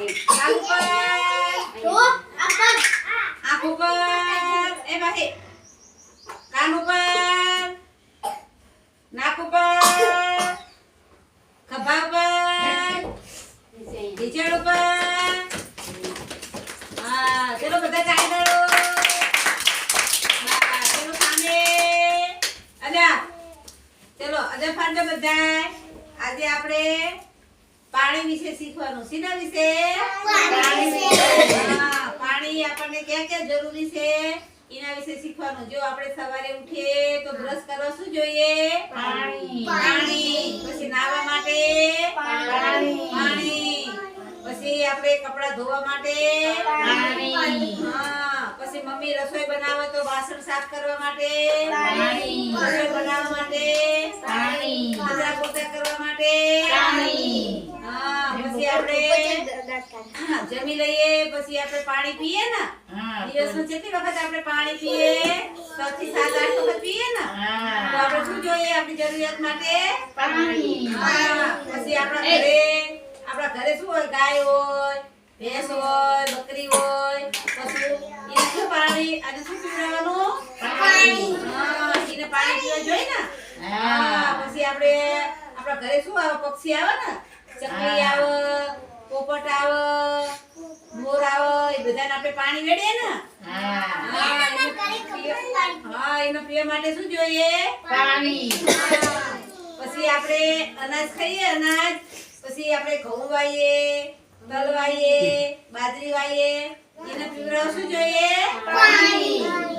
કાન ઉપર આંખ ઉપર એ બાહે કાન ઉપર નાક ઉપર ખભા ઉપર નીચેણ ઉપર હા ચલો બધા ચાલી દો હા ચલો સામે અજા ચલો અજા ફાંડો બધા આજે આપણે પાણી વિશે શીખવાનું શીના વિશે પાણી વિશે હા પાણી આપણને ક્યાં ક્યાં જરૂરી છે એના વિશે શીખવાનું જો આપણે સવારે ઉઠીએ તો બ્રશ કરવા શું જોઈએ પાણી પાણી પછી નાવા માટે પાણી પાણી પછી આપણે કપડા ધોવા માટે પાણી હા પછી મમ્મી રસોઈ બનાવે તો વાસણ સાફ કરવા માટે પાણી રસોઈ બનાવવા માટે પાણી કચરા પોતા કરવા માટે પાણી હા પછી આપણે જમી લઈએ પછી આપણે પાણી પીએ ને દિવસમાં કેટલી વખત આપણે પાણી પીએ 6 થી 7 8 વખત પીએ ને તો આપણે શું જોઈએ આપણી જરૂરિયાત માટે પાણી હા પછી આપણા ઘરે શું હોય ગાય હોય ભેંસ હોય બકરી હોય પશુ એને શું પાણી અને શું પીવડાવવાનું પાણી હા એને પાણી પીવા જોઈએ ને હા પછી આપણે આપણા ઘરે શું આવે પક્ષી આવે ને ચકલી આવે પોપટ આવે મોર આવે એ બધાને આપણે પાણી વેડીએ ને હા એને પીવા માટે શું જોઈએ પાણી પછી આપણે અનાજ ખાઈએ અનાજ પછી આપણે ઘઉં વાઈએ તલ વાઈએ બાજરી વાઈએ એને પીવડાવ શું જોઈએ પાણી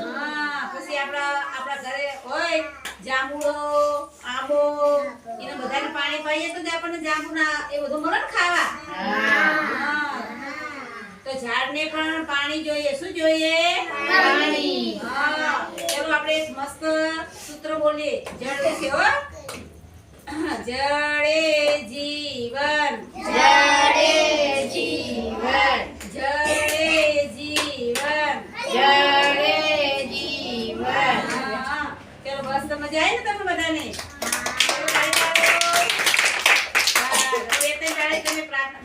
હા પછી આપણા ઘરે હોય જાંબુડો આંબો એને બધાને પાણી પાઈએ તો આપણને જાંબુના એ બધું મળે ને ખાવા તો ઝાડને પણ પાણી જોઈએ શું જોઈએ પાણી હા ચલો આપણે એક મસ્ત સૂત્ર બોલીએ જળ છે હો જળે જીવન જળે જીવન જળે જીવન જળે જીવન ચલો બસ તો મજા આવી ને તમને બધાને